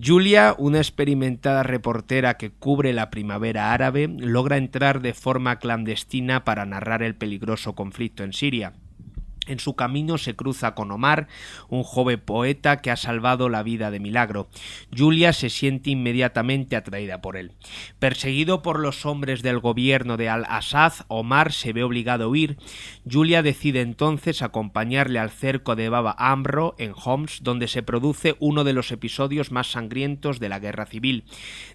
Julia, una experimentada reportera que cubre la primavera árabe, logra entrar de forma clandestina para narrar el peligroso conflicto en Siria. En su camino se cruza con Omar, un joven poeta que ha salvado la vida de milagro. Julia se siente inmediatamente atraída por él. Perseguido por los hombres del gobierno de Al-Assad, Omar se ve obligado a huir. Julia decide entonces acompañarle al cerco de Baba Amro en Homs, donde se produce uno de los episodios más sangrientos de la guerra civil.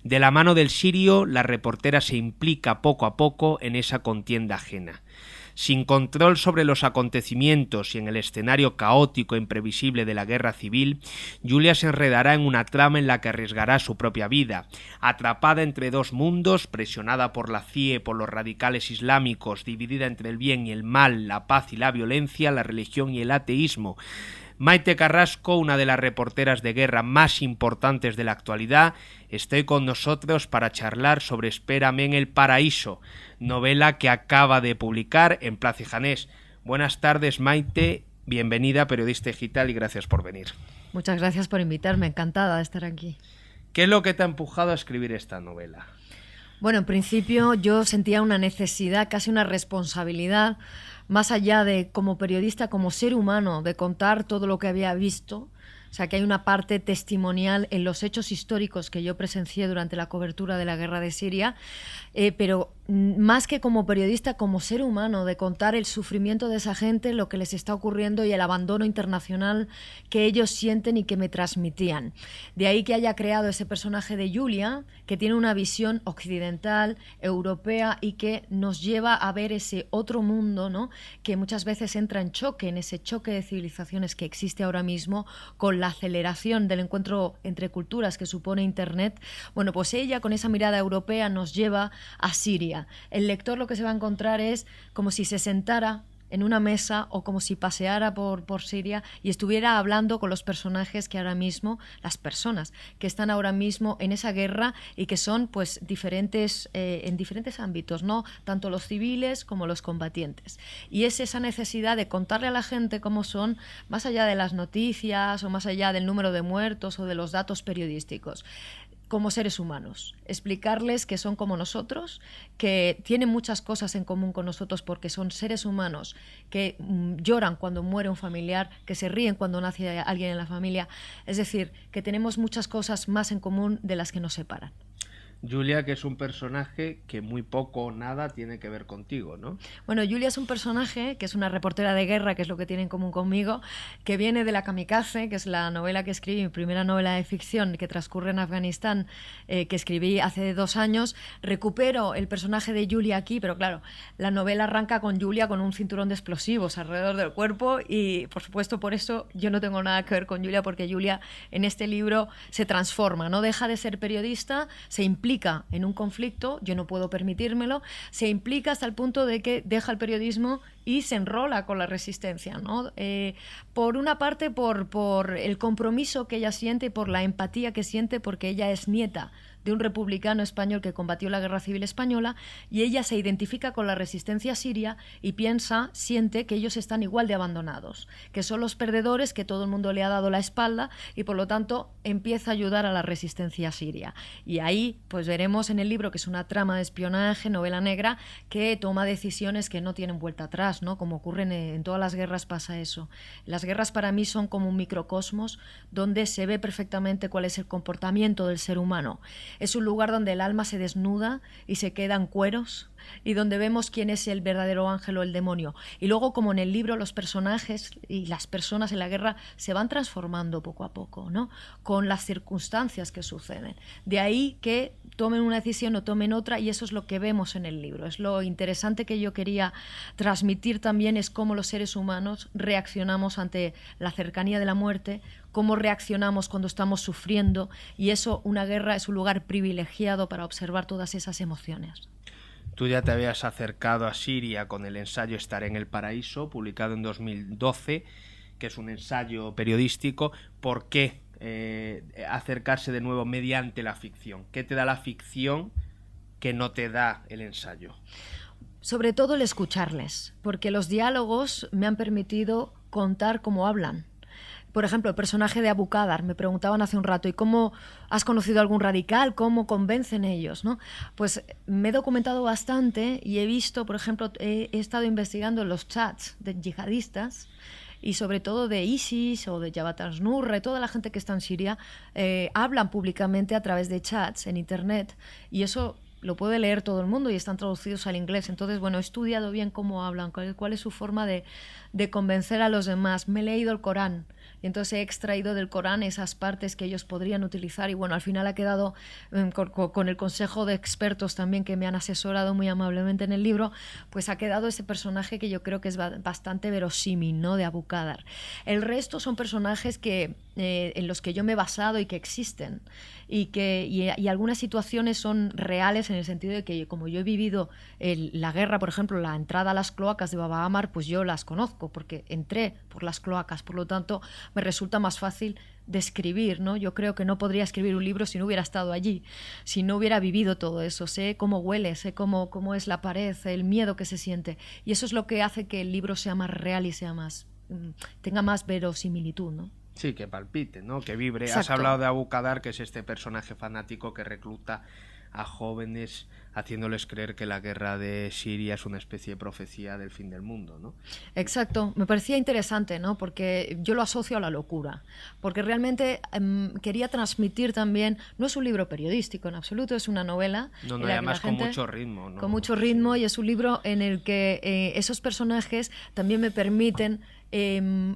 De la mano del sirio, la reportera se implica poco a poco en esa contienda ajena. Sin control sobre los acontecimientos y en el escenario caótico e imprevisible de la guerra civil, Julia se enredará en una trama en la que arriesgará su propia vida. Atrapada entre dos mundos, presionada por la CIA y por los radicales islámicos, dividida entre el bien y el mal, la paz y la violencia, la religión y el ateísmo, Maite Carrasco, una de las reporteras de guerra más importantes de la actualidad, está con nosotros para charlar sobre Espérame en el paraíso, novela que acaba de publicar en Plaza Janés. Buenas tardes, Maite, bienvenida a Periodista Digital y gracias por venir. Muchas gracias por invitarme, encantada de estar aquí. ¿Qué es lo que te ha empujado a escribir esta novela? Bueno, en principio yo sentía una necesidad, casi una responsabilidad, más allá de como periodista, como ser humano, de contar todo lo que había visto. O sea, que hay una parte testimonial en los hechos históricos que yo presencié durante la cobertura de la guerra de Siria, pero más que como periodista, como ser humano, de contar el sufrimiento de esa gente, lo que les está ocurriendo y el abandono internacional que ellos sienten y que me transmitían. De ahí que haya creado ese personaje de Julia, que tiene una visión occidental, europea y que nos lleva a ver ese otro mundo, ¿no?, que muchas veces entra en choque, en ese choque de civilizaciones que existe ahora mismo con la aceleración del encuentro entre culturas que supone Internet. Bueno, pues ella con esa mirada europea nos lleva a Siria. El lector lo que se va a encontrar es como si se sentara en una mesa o como si paseara por Siria y estuviera hablando con los personajes que ahora mismo, las personas que están ahora mismo en esa guerra y que son pues diferentes en diferentes ámbitos, ¿no?, tanto los civiles como los combatientes. Y es esa necesidad de contarle a la gente cómo son, más allá de las noticias o más allá del número de muertos o de los datos periodísticos, como seres humanos, explicarles que son como nosotros, que tienen muchas cosas en común con nosotros porque son seres humanos que lloran cuando muere un familiar, que se ríen cuando nace alguien en la familia, es decir, que tenemos muchas cosas más en común de las que nos separan. Julia, que es un personaje que muy poco o nada tiene que ver contigo, ¿no? Bueno, Julia es un personaje que es una reportera de guerra, que es lo que tiene en común conmigo, que viene de La Kamikaze, que es la novela que escribí, mi primera novela de ficción que transcurre en Afganistán, que escribí hace 2 años. Recupero el personaje de Julia aquí, pero claro, la novela arranca con Julia con un cinturón de explosivos alrededor del cuerpo y, por supuesto, por eso yo no tengo nada que ver con Julia, porque Julia en este libro se transforma, no deja de ser periodista, se implica en un conflicto, yo no puedo permitírmelo, se implica hasta el punto de que deja el periodismo y se enrola con la resistencia, ¿no? Por una parte, por el compromiso que ella siente y por la empatía que siente, porque ella es nieta de un republicano español que combatió la Guerra Civil Española y ella se identifica con la resistencia siria y siente que ellos están igual de abandonados, que son los perdedores, que todo el mundo le ha dado la espalda y por lo tanto empieza a ayudar a la resistencia siria. Y ahí pues veremos en el libro que es una trama de espionaje, novela negra, que toma decisiones que no tienen vuelta atrás, ¿no? Como ocurre en todas las guerras pasa eso. Las guerras para mí son como un microcosmos donde se ve perfectamente cuál es el comportamiento del ser humano. Es un lugar donde el alma se desnuda y se quedan cueros y donde vemos quién es el verdadero ángel o el demonio. Y luego, como en el libro, los personajes y las personas en la guerra se van transformando poco a poco, ¿no?, con las circunstancias que suceden. De ahí que tomen una decisión o tomen otra, y eso es lo que vemos en el libro. Es lo interesante que yo quería transmitir también, es cómo los seres humanos reaccionamos ante la cercanía de la muerte, cómo reaccionamos cuando estamos sufriendo, y eso, una guerra es un lugar privilegiado para observar todas esas emociones. Tú ya te habías acercado a Siria con el ensayo Estaré en el paraíso, publicado en 2012, que es un ensayo periodístico. ¿Por qué acercarse de nuevo mediante la ficción? ¿Qué te da la ficción que no te da el ensayo? Sobre todo el escucharles, porque los diálogos me han permitido contar cómo hablan. Por ejemplo, el personaje de Abu Qadar, me preguntaban hace un rato, ¿y cómo has conocido a algún radical? ¿Cómo convencen ellos? ¿No? Pues me he documentado bastante y he visto, por ejemplo, he estado investigando los chats de yihadistas y sobre todo de ISIS o de Jabhat al-Nusra, toda la gente que está en Siria, hablan públicamente a través de chats en Internet, y eso lo puede leer todo el mundo y están traducidos al inglés. Entonces, bueno, he estudiado bien cómo hablan, cuál es su forma de convencer a los demás. Me he leído el Corán y entonces he extraído del Corán esas partes que ellos podrían utilizar, y bueno, al final ha quedado, con el consejo de expertos también que me han asesorado muy amablemente en el libro, pues ha quedado ese personaje que yo creo que es bastante verosímil, ¿no?, de Abu Qadar. El resto son personajes en los que yo me he basado y que existen, y algunas situaciones son reales en el sentido de que, como yo he vivido la guerra, por ejemplo, la entrada a las cloacas de Baba Amar, pues yo las conozco porque entré por las cloacas, por lo tanto me resulta más fácil de escribir, ¿no? Yo creo que no podría escribir un libro si no hubiera estado allí, si no hubiera vivido todo eso. Sé cómo huele, sé cómo es la pared, el miedo que se siente, y eso es lo que hace que el libro sea más real y tenga más verosimilitud, ¿no? Sí, que palpite, ¿no? Que vibre. Exacto. Has hablado de Abu Qadar, que es este personaje fanático que recluta a jóvenes haciéndoles creer que la guerra de Siria es una especie de profecía del fin del mundo, ¿no? Exacto, me parecía interesante, ¿no? Porque yo lo asocio a la locura, porque realmente quería transmitir también, no es un libro periodístico en absoluto, es una novela. No, y además con mucho ritmo, ¿no? Con mucho ritmo, sí. Y es un libro en el que esos personajes también me permiten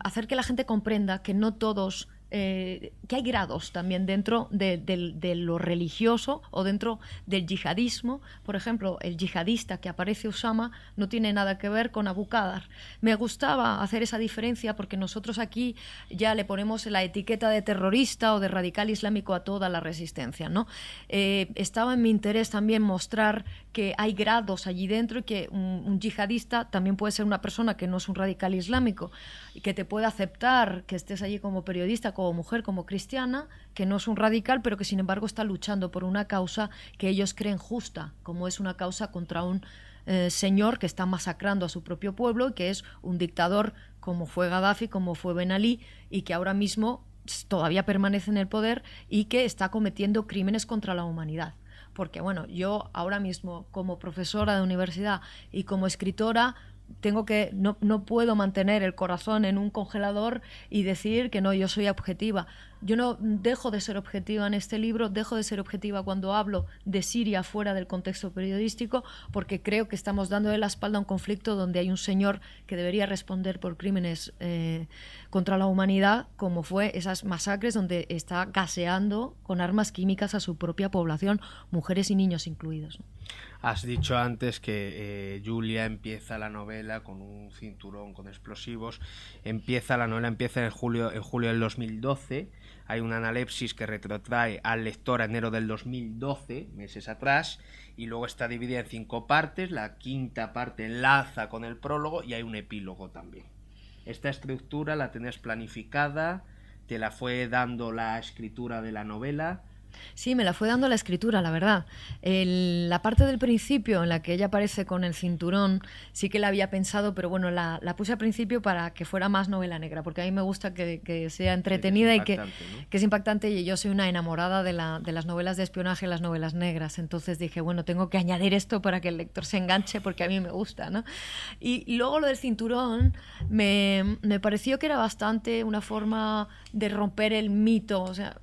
hacer que la gente comprenda que no todos... que hay grados también dentro de lo religioso o dentro del yihadismo. Por ejemplo, el yihadista que aparece Usama no tiene nada que ver con Abu Qadar. Me gustaba hacer esa diferencia porque nosotros aquí ya le ponemos la etiqueta de terrorista o de radical islámico a toda la resistencia, ¿no? Estaba en mi interés también mostrar que hay grados allí dentro y que un yihadista también puede ser una persona que no es un radical islámico y que te puede aceptar que estés allí como periodista, como mujer, como cristiana, que no es un radical, pero que sin embargo está luchando por una causa que ellos creen justa, como es una causa contra un señor que está masacrando a su propio pueblo y que es un dictador como fue Gaddafi, como fue Ben Ali, y que ahora mismo todavía permanece en el poder y que está cometiendo crímenes contra la humanidad. Porque bueno, yo ahora mismo como profesora de universidad y como escritora no puedo mantener el corazón en un congelador y decir que no, yo soy objetiva. Yo no dejo de ser objetiva en este libro, dejo de ser objetiva cuando hablo de Siria fuera del contexto periodístico, porque creo que estamos dándole la espalda a un conflicto donde hay un señor que debería responder por crímenes contra la humanidad, como fue esas masacres donde está gaseando con armas químicas a su propia población, mujeres y niños incluidos, ¿no? Has dicho antes que Julia empieza la novela con un cinturón con explosivos. La novela empieza en julio del 2012. Hay una analepsis que retrotrae al lector a enero del 2012, meses atrás, y luego está dividida en 5 partes. La quinta parte enlaza con el prólogo y hay un epílogo también. Esta estructura la tenés planificada, te la fue dando la escritura de la novela. Sí, me la fue dando la escritura, la verdad. La parte del principio en la que ella aparece con el cinturón sí que la había pensado, pero bueno, la puse al principio para que fuera más novela negra, porque a mí me gusta que sea entretenida y que es impactante, y yo soy una enamorada de las novelas de espionaje, las novelas negras. Entonces dije, bueno, tengo que añadir esto para que el lector se enganche, porque a mí me gusta, ¿no? Y luego lo del cinturón me pareció que era bastante una forma de romper el mito. O sea,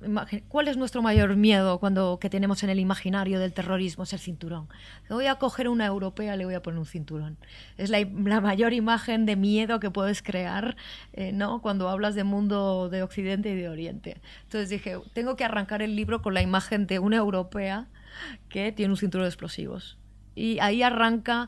¿cuál es nuestro mayor miedo que tenemos en el imaginario del terrorismo? Es el cinturón. Voy a coger una europea, le voy a poner un cinturón. Es la mayor imagen de miedo que puedes crear, ¿no?, cuando hablas de mundo de Occidente y de Oriente. Entonces dije, tengo que arrancar el libro con la imagen de una europea que tiene un cinturón de explosivos. Y ahí arranca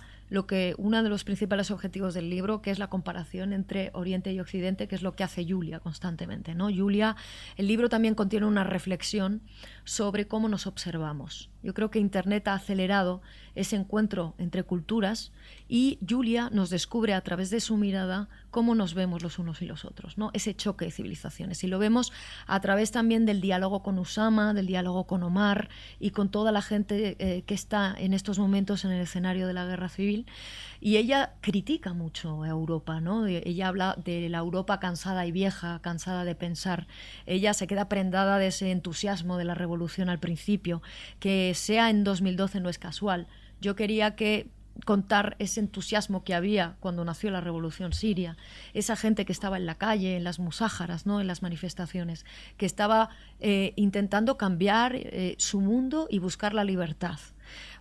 uno de los principales objetivos del libro, que es la comparación entre Oriente y Occidente, que es lo que hace Julia constantemente, ¿no? El libro también contiene una reflexión sobre cómo nos observamos. Yo creo que Internet ha acelerado ese encuentro entre culturas, y Julia nos descubre a través de su mirada cómo nos vemos los unos y los otros, ¿no? Ese choque de civilizaciones. Y lo vemos a través también del diálogo con Usama, del diálogo con Omar y con toda la gente que está en estos momentos en el escenario de la guerra civil. civil, y ella critica mucho a Europa, ¿no? Ella habla de la Europa cansada y vieja, cansada de pensar. Ella se queda prendada de ese entusiasmo de la revolución al principio. Que sea en 2012 no es casual. Yo quería contar ese entusiasmo que había cuando nació la revolución siria, esa gente que estaba en la calle, en las musájaras, ¿no? En las manifestaciones, que estaba intentando cambiar su mundo y buscar la libertad.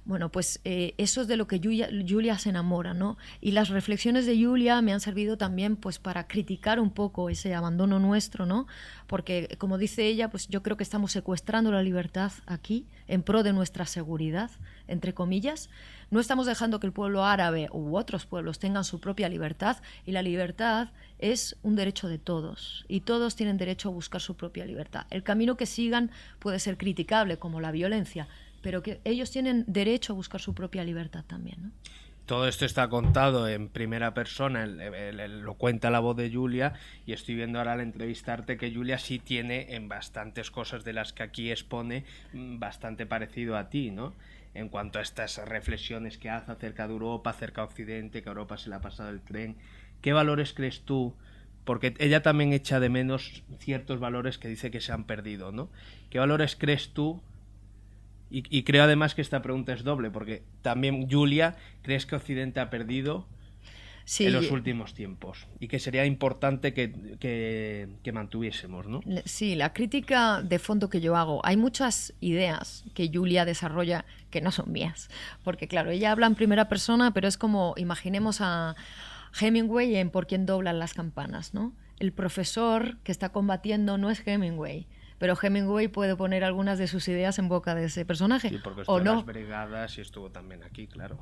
Bueno, pues eso es de lo que Julia se enamora, ¿no? Y las reflexiones de Julia me han servido también pues para criticar un poco ese abandono nuestro, ¿no? Porque, como dice ella, pues yo creo que estamos secuestrando la libertad aquí en pro de nuestra seguridad, entre comillas. No estamos dejando que el pueblo árabe u otros pueblos tengan su propia libertad, y la libertad es un derecho de todos y todos tienen derecho a buscar su propia libertad. El camino que sigan puede ser criticable, como la violencia, pero que ellos tienen derecho a buscar su propia libertad también, ¿no? Todo esto está contado en primera persona, lo cuenta la voz de Julia, y estoy viendo ahora al entrevistarte que Julia sí tiene en bastantes cosas de las que aquí expone bastante parecido a ti, ¿no? En cuanto a estas reflexiones que hace acerca de Europa, acerca de Occidente, que a Europa se le ha pasado el tren. ¿Qué valores crees tú? Porque ella también echa de menos ciertos valores que dice que se han perdido, ¿no? ¿Qué valores crees tú? Y creo además que esta pregunta es doble, porque también, Julia, ¿crees que Occidente ha perdido en los últimos tiempos? Y que sería importante que mantuviésemos, ¿no? Sí, la crítica de fondo que yo hago. Hay muchas ideas que Julia desarrolla que no son mías. Porque, claro, ella habla en primera persona, pero es como, imaginemos a Hemingway en Por quién doblan las campanas, ¿no? El profesor que está combatiendo no es Hemingway, pero Hemingway puede poner algunas de sus ideas en boca de ese personaje. Sí, porque estuvo o en no. las brigadas y estuvo también aquí, claro.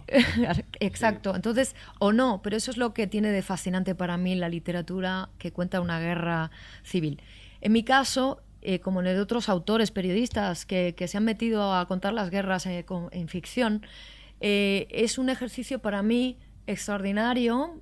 Exacto. Sí. Entonces, o no, pero eso es lo que tiene de fascinante para mí la literatura que cuenta una guerra civil. En mi caso, como en el de otros autores, periodistas que se han metido a contar las guerras en ficción, es un ejercicio para mí extraordinario,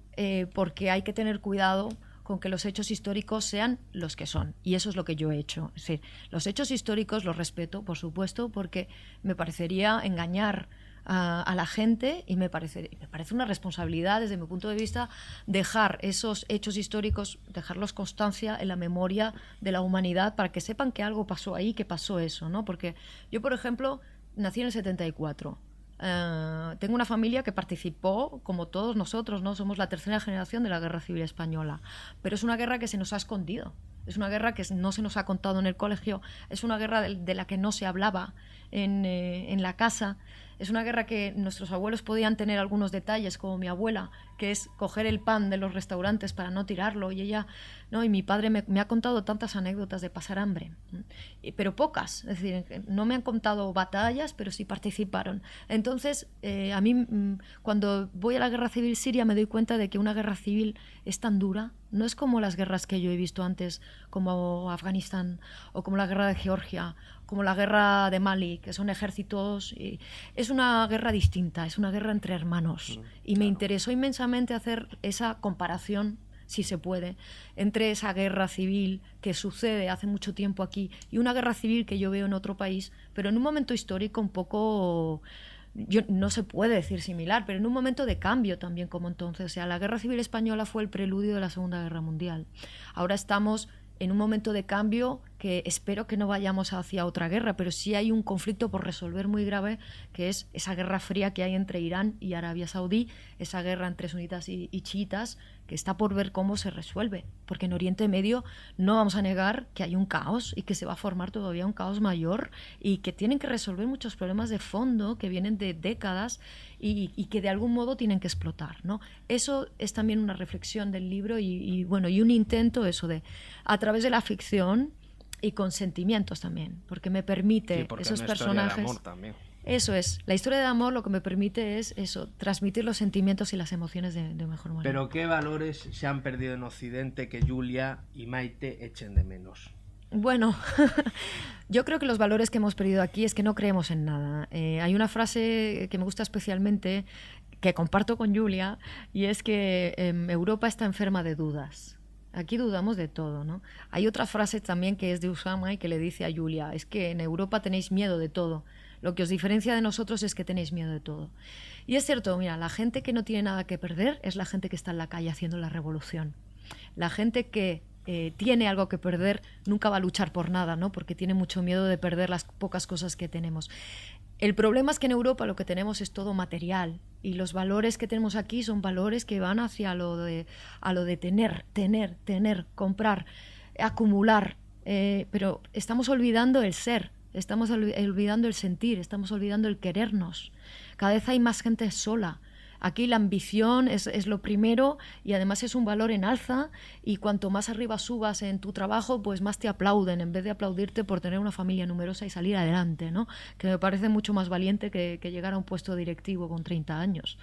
porque hay que tener cuidado con que los hechos históricos sean los que son. Y eso es lo que yo he hecho. Es decir, los hechos históricos los respeto, por supuesto, porque me parecería engañar a la gente, y me parece una responsabilidad, desde mi punto de vista, dejar esos hechos históricos, dejarlos constancia en la memoria de la humanidad, para que sepan que algo pasó ahí, que pasó eso, ¿no? Porque yo, por ejemplo, nací en el 74. Tengo una familia que participó, como todos nosotros, ¿no? Somos la tercera generación de la Guerra Civil Española, pero es una guerra que se nos ha escondido, es una guerra que no se nos ha contado en el colegio, es una guerra de la que no se hablaba en la casa. Es una guerra que nuestros abuelos podían tener algunos detalles, como mi abuela, que es coger el pan de los restaurantes para no tirarlo, y ella, ¿no? Y mi padre me ha contado tantas anécdotas de pasar hambre, pero pocas. Es decir, no me han contado batallas, pero sí participaron. Entonces, a mí, cuando voy a la guerra civil siria, me doy cuenta de que una guerra civil es tan dura. No es como las guerras que yo he visto antes, como Afganistán, o como la guerra de Georgia, como la guerra de Mali, que son ejércitos. Es una guerra distinta, es una guerra entre hermanos. Y me interesó inmensamente hacer esa comparación, si se puede, entre esa guerra civil que sucede hace mucho tiempo aquí y una guerra civil que yo veo en otro país, pero en un momento histórico un poco, no se puede decir similar, pero en un momento de cambio también, como entonces. O sea, la guerra civil española fue el preludio de la Segunda Guerra Mundial. Ahora estamos en un momento de cambio que espero que no vayamos hacia otra guerra, pero sí hay un conflicto por resolver muy grave, que es esa guerra fría que hay entre Irán y Arabia Saudí, esa guerra entre sunitas y chiitas, que está por ver cómo se resuelve, porque en Oriente Medio no vamos a negar que hay un caos y que se va a formar todavía un caos mayor, y que tienen que resolver muchos problemas de fondo que vienen de décadas y que de algún modo tienen que explotar, ¿no? Eso es también una reflexión del libro y un intento, eso de, a través de la ficción y con sentimientos también, porque me permite esos personajes. De amor también. Eso es, la historia de amor lo que me permite es eso, transmitir los sentimientos y las emociones de mejor manera. Pero ¿qué valores se han perdido en Occidente que Julia y Maite echen de menos? Bueno, yo creo que los valores que hemos perdido aquí es que no creemos en nada. Hay una frase que me gusta especialmente, que comparto con Julia, y es que Europa está enferma de dudas. Aquí dudamos de todo, ¿no? Hay otra frase también que es de Usama y que le dice a Julia, es que en Europa tenéis miedo de todo. Lo que os diferencia de nosotros es que tenéis miedo de todo. Y es cierto, mira, la gente que no tiene nada que perder es la gente que está en la calle haciendo la revolución. La gente que tiene algo que perder nunca va a luchar por nada, ¿no? Porque tiene mucho miedo de perder las pocas cosas que tenemos. El problema es que en Europa lo que tenemos es todo material y los valores que tenemos aquí son valores que van hacia lo de tener, comprar, acumular, pero estamos olvidando el ser, estamos olvidando el sentir, estamos olvidando el querernos. Cada vez hay más gente sola. Aquí la ambición es lo primero y además es un valor en alza y cuanto más arriba subas en tu trabajo, pues más te aplauden en vez de aplaudirte por tener una familia numerosa y salir adelante, ¿no? Que me parece mucho más valiente que llegar a un puesto directivo con 30 años.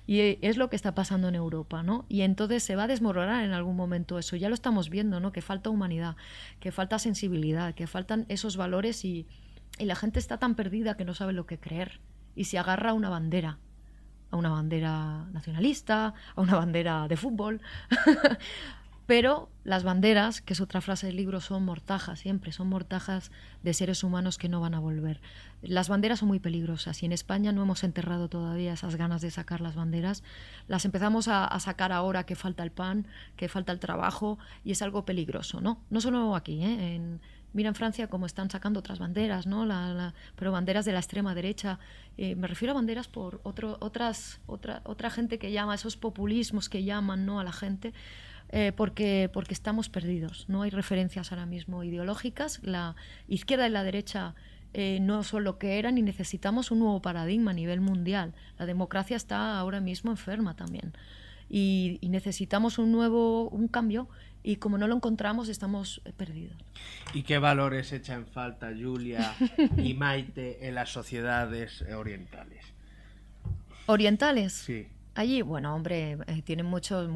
Y es lo que está pasando en Europa, ¿no? Y entonces se va a desmoronar en algún momento eso. Ya lo estamos viendo, ¿no? Que falta humanidad, que falta sensibilidad, que faltan esos valores y la gente está tan perdida que no sabe lo que creer y se agarra a una bandera nacionalista, a una bandera de fútbol. Pero las banderas, que es otra frase del libro, son mortajas, siempre son mortajas de seres humanos que no van a volver. Las banderas son muy peligrosas y en España no hemos enterrado todavía esas ganas de sacar las banderas. Las empezamos a sacar ahora que falta el pan, que falta el trabajo y es algo peligroso, ¿no? No solo aquí, mira en Francia cómo están sacando otras banderas, ¿no? Pero banderas de la extrema derecha. Me refiero a banderas por otra gente que llama, esos populismos que llaman, ¿no? A la gente, porque estamos perdidos. No hay referencias ahora mismo ideológicas. La izquierda y la derecha no son lo que eran y necesitamos un nuevo paradigma a nivel mundial. La democracia está ahora mismo enferma también. Y necesitamos un cambio y como no lo encontramos estamos perdidos. ¿Y qué valores echa en falta Julia y Maite en las sociedades orientales? ¿Orientales? Sí. Allí, bueno, hombre, tienen muchos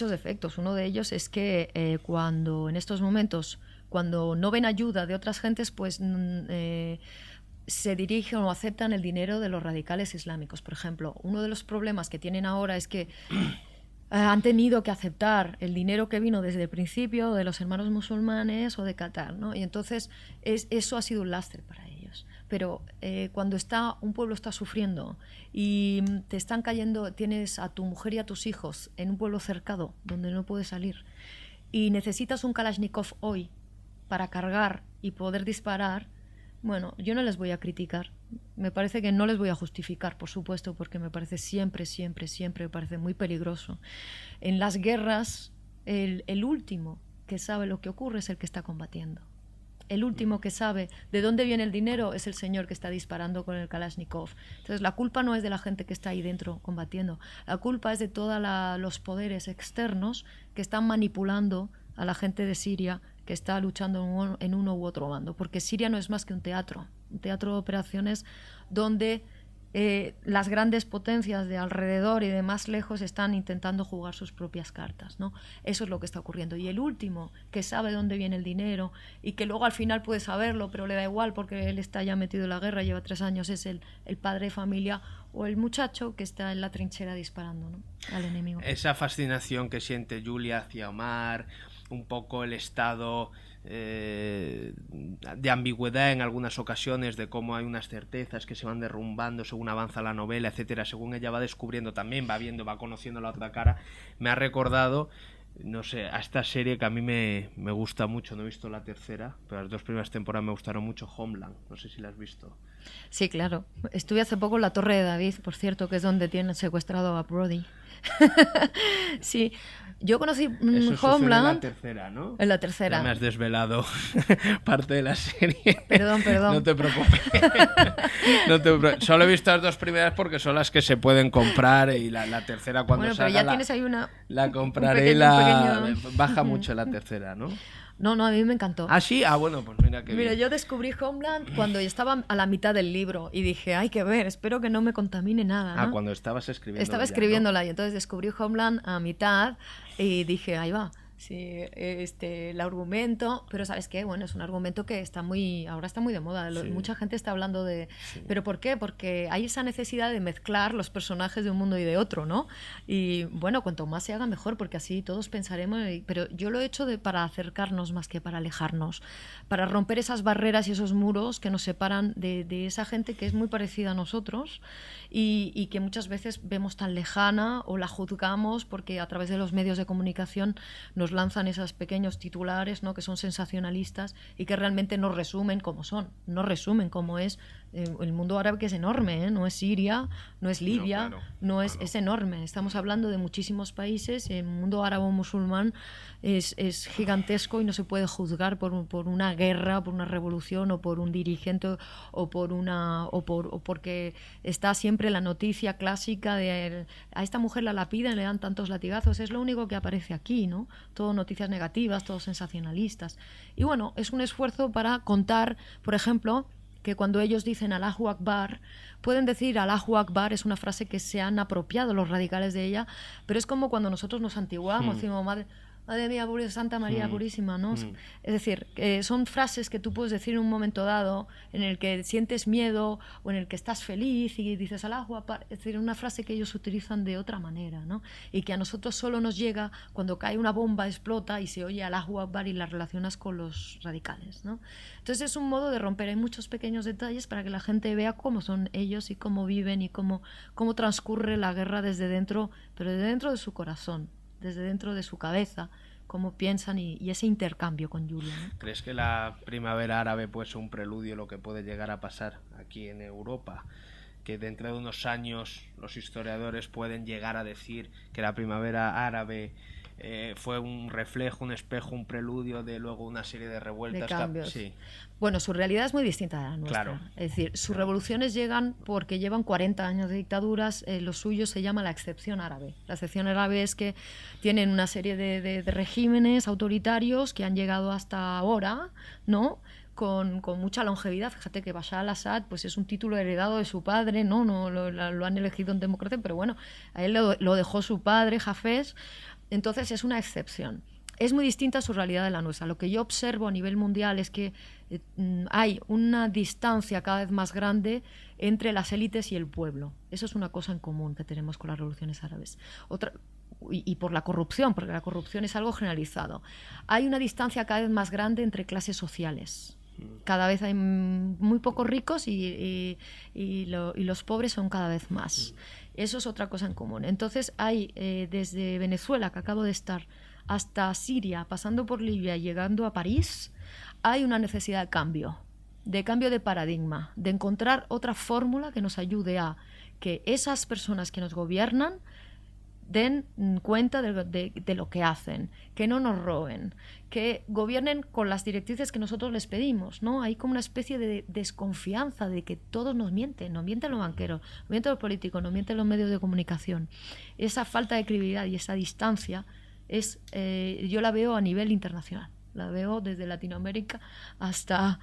defectos. Uno de ellos es que cuando en estos momentos, cuando no ven ayuda de otras gentes, pues se dirigen o aceptan el dinero de los radicales islámicos. Por ejemplo, uno de los problemas que tienen ahora es que han tenido que aceptar el dinero que vino desde el principio de los hermanos musulmanes o de Qatar, ¿no? Y entonces eso ha sido un lastre para ellos. Pero cuando un pueblo está sufriendo y te están cayendo, tienes a tu mujer y a tus hijos en un pueblo cercado donde no puedes salir y necesitas un Kalashnikov hoy para cargar y poder disparar, bueno, yo no les voy a criticar. Me parece que no les voy a justificar, por supuesto, porque me parece siempre me parece muy peligroso. En las guerras, el último que sabe lo que ocurre es el que está combatiendo. El último que sabe de dónde viene el dinero es el señor que está disparando con el Kalashnikov. Entonces la culpa no es de la gente que está ahí dentro combatiendo. La culpa es de todos los poderes externos que están manipulando a la gente de Siria que está luchando en uno u otro bando. Porque Siria no es más que un teatro de operaciones donde las grandes potencias de alrededor y de más lejos están intentando jugar sus propias cartas, ¿no? Eso es lo que está ocurriendo. Y el último, que sabe dónde viene el dinero y que luego al final puede saberlo, pero le da igual porque él está ya metido en la guerra, lleva 3 años, es el padre de familia o el muchacho que está en la trinchera disparando, ¿no?, al enemigo. Esa fascinación que siente Julia hacia Omar, un poco el estado de ambigüedad en algunas ocasiones, de cómo hay unas certezas que se van derrumbando según avanza la novela, etcétera, según ella va descubriendo también, va conociendo la otra cara, me ha recordado, no sé, a esta serie que a mí me gusta mucho. No he visto la tercera, pero las 2 primeras temporadas me gustaron mucho, Homeland, no sé si la has visto. Sí, claro, estuve hace poco en la Torre de David, por cierto, que es donde tienen secuestrado a Brody. Sí, yo conocí Homeland en la tercera, ¿no? En la tercera. Ya me has desvelado parte de la serie. Perdón. No te preocupes. Solo he visto las 2 primeras porque son las que se pueden comprar y la tercera cuando salga. Bueno, pero ya tienes ahí la compraré pequeño... Baja mucho la tercera, ¿no? No, a mí me encantó. ¿Ah, sí? Ah, bueno, pues mira que Mira, yo descubrí Homeland cuando estaba a la mitad del libro y dije, hay que ver, espero que no me contamine nada, ¿no? Cuando estabas escribiendo. Estaba escribiéndola, ¿no? Y entonces descubrí Homeland a mitad y dije, ahí va. Sí, el argumento, pero ¿sabes qué? Bueno, es un argumento que ahora está muy de moda. Sí. Mucha gente está hablando de... Sí. ¿Pero por qué? Porque hay esa necesidad de mezclar los personajes de un mundo y de otro, ¿no? Y bueno, cuanto más se haga mejor, porque así todos pensaremos... Pero yo lo he hecho para acercarnos más que para alejarnos, para romper esas barreras y esos muros que nos separan de esa gente que es muy parecida a nosotros y que muchas veces vemos tan lejana o la juzgamos porque a través de los medios de comunicación nos lanzan esos pequeños titulares, ¿no? Que son sensacionalistas y que realmente no resumen cómo son, no resumen cómo es el mundo árabe, que es enorme, ¿eh? No es Siria, no es Libia, no es, es enorme. Estamos hablando de muchísimos países. El mundo árabe-musulmán es gigantesco y no se puede juzgar por una guerra, por una revolución o por un dirigente o porque está siempre la noticia clásica de a esta mujer la lapidan y le dan tantos latigazos. Es lo único que aparece aquí, ¿no? Todo noticias negativas, todo sensacionalistas. Y bueno, es un esfuerzo para contar, por ejemplo, que cuando ellos dicen Allahu Akbar, pueden decir Allahu Akbar, es una frase que se han apropiado los radicales de ella, pero es como cuando nosotros nos antiguamos, decimos, Madre mía, Santa María Purísima, ¿no? Es decir, son frases que tú puedes decir en un momento dado en el que sientes miedo o en el que estás feliz y dices Allahu Akbar. Es decir, una frase que ellos utilizan de otra manera, ¿no? Y que a nosotros solo nos llega cuando cae una bomba, explota y se oye Allahu Akbar y la relacionas con los radicales, ¿no? Entonces es un modo de romper. Hay muchos pequeños detalles para que la gente vea cómo son ellos y cómo viven y cómo transcurre la guerra desde dentro, pero desde dentro de su corazón, desde dentro de su cabeza, cómo piensan y ese intercambio con Julia, ¿no? ¿Crees que la primavera árabe puede ser un preludio a lo que puede llegar a pasar aquí en Europa? Que dentro de unos años los historiadores pueden llegar a decir que la primavera árabe fue un reflejo, un espejo, un preludio de luego una serie de revueltas. De cambios. Sí. Bueno, su realidad es muy distinta a la nuestra. Claro. Es decir, sus revoluciones llegan porque llevan 40 años de dictaduras. Lo suyo se llama la excepción árabe. La excepción árabe es que tienen una serie de regímenes autoritarios que han llegado hasta ahora, ¿no? Con mucha longevidad. Fíjate que Bashar al-Assad pues es un título heredado de su padre, no lo han elegido en democracia, pero bueno, a él lo dejó su padre, Hafez. Entonces es una excepción. Es muy distinta a su realidad de la nuestra. Lo que yo observo a nivel mundial es que hay una distancia cada vez más grande entre las élites y el pueblo. Eso es una cosa en común que tenemos con las revoluciones árabes. Y por la corrupción, porque la corrupción es algo generalizado. Hay una distancia cada vez más grande entre clases sociales. Cada vez hay muy pocos ricos y los pobres son cada vez más. Eso es otra cosa en común. Entonces hay desde Venezuela, que acabo de estar, hasta Siria, pasando por Libia y llegando a París, hay una necesidad de cambio de paradigma, de encontrar otra fórmula que nos ayude a que esas personas que nos gobiernan den cuenta de lo que hacen, que no nos roben, que gobiernen con las directrices que nosotros les pedimos, ¿no? Hay como una especie de desconfianza de que todos nos mienten los banqueros, nos mienten los políticos, nos mienten los medios de comunicación. Esa falta de credibilidad y esa distancia yo la veo a nivel internacional. La veo desde Latinoamérica hasta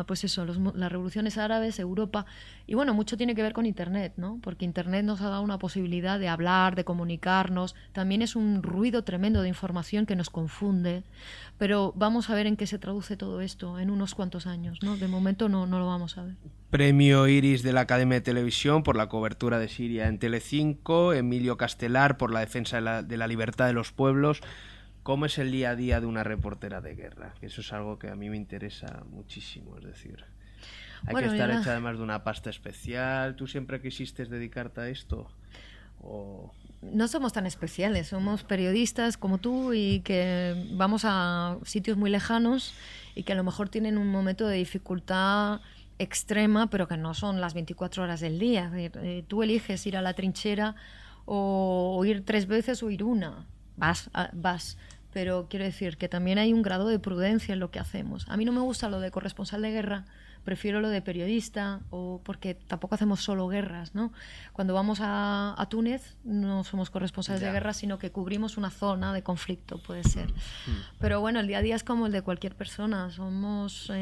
pues eso, las revoluciones árabes, Europa. Y bueno, mucho tiene que ver con Internet, ¿no? Porque Internet nos ha dado una posibilidad de hablar, de comunicarnos. También es un ruido tremendo de información que nos confunde. Pero vamos a ver en qué se traduce todo esto en unos cuantos años, ¿no? De momento no lo vamos a ver. Premio Iris de la Academia de Televisión por la cobertura de Siria en Telecinco, Emilio Castelar por la defensa de la libertad de los pueblos. ¿Cómo es el día a día de una reportera de guerra? Eso es algo que a mí me interesa muchísimo, es decir, hay que estar hecha además de una pasta especial. ¿Tú siempre quisiste dedicarte a esto? No somos tan especiales, somos periodistas como tú y que vamos a sitios muy lejanos y que a lo mejor tienen un momento de dificultad extrema, pero que no son las 24 horas del día. Tú eliges ir a la trinchera o ir 3 veces o ir una. Vas, pero quiero decir que también hay un grado de prudencia en lo que hacemos. A mí no me gusta lo de corresponsal de guerra, prefiero lo de periodista, porque tampoco hacemos solo guerras, ¿no? Cuando vamos a Túnez no somos corresponsales de guerra, sino que cubrimos una zona de conflicto, puede ser. Pero bueno, el día a día es como el de cualquier persona, somos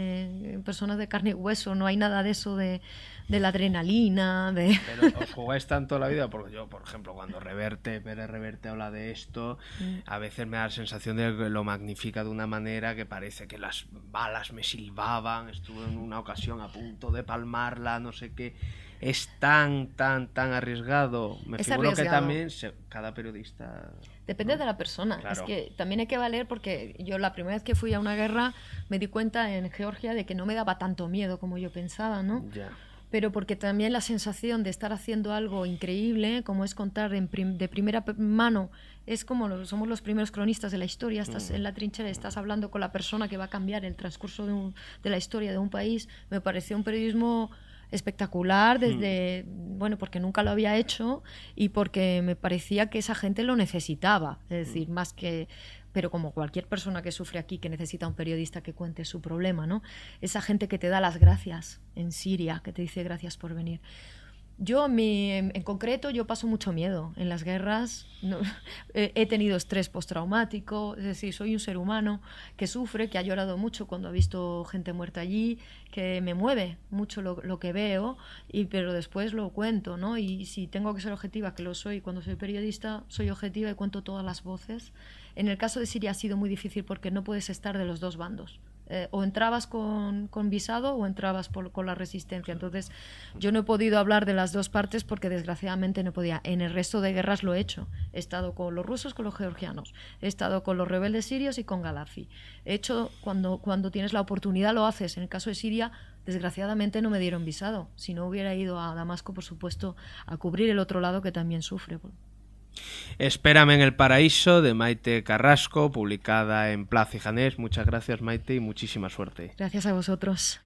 personas de carne y hueso, no hay nada de eso de de la adrenalina, de... Pero os jugáis tanto la vida, porque yo, por ejemplo, cuando Pérez Reverte habla de esto, a veces me da la sensación de que lo magnifica de una manera que parece que las balas me silbaban, estuve en una ocasión a punto de palmarla, no sé qué. Es tan arriesgado. Me Es figuro que arriesgado. también cada periodista... Depende ¿no? de la persona. Claro. Es que también hay que valer porque yo la primera vez que fui a una guerra me di cuenta en Georgia de que no me daba tanto miedo como yo pensaba, ¿no? Ya. Pero porque también la sensación de estar haciendo algo increíble, como es contar de primera mano, es como somos los primeros cronistas de la historia, estás en la trinchera, estás hablando con la persona que va a cambiar el transcurso de la historia de un país. Me pareció un periodismo espectacular desde, bueno, porque nunca lo había hecho y porque me parecía que esa gente lo necesitaba, es decir, más que... Pero como cualquier persona que sufre aquí, que necesita un periodista que cuente su problema, ¿no? Esa gente que te da las gracias en Siria, que te dice gracias por venir. Yo, en concreto, yo paso mucho miedo en las guerras. No, he tenido estrés postraumático, es decir, soy un ser humano que sufre, que ha llorado mucho cuando ha visto gente muerta allí, que me mueve mucho lo que veo, pero después lo cuento, ¿no? Y si tengo que ser objetiva, que lo soy, cuando soy periodista, soy objetiva y cuento todas las voces. En el caso de Siria ha sido muy difícil porque no puedes estar de los dos bandos. O entrabas con visado o entrabas con la resistencia. Entonces yo no he podido hablar de las dos partes porque desgraciadamente no podía. En el resto de guerras lo he hecho. He estado con los rusos, con los georgianos. He estado con los rebeldes sirios y con Gaddafi. He hecho, cuando tienes la oportunidad lo haces. En el caso de Siria, desgraciadamente no me dieron visado. Si no hubiera ido a Damasco, por supuesto, a cubrir el otro lado que también sufre. Espérame en el paraíso, de Maite Carrasco, publicada en Plaza y Janés. Muchas gracias, Maite, y muchísima suerte. Gracias a vosotros.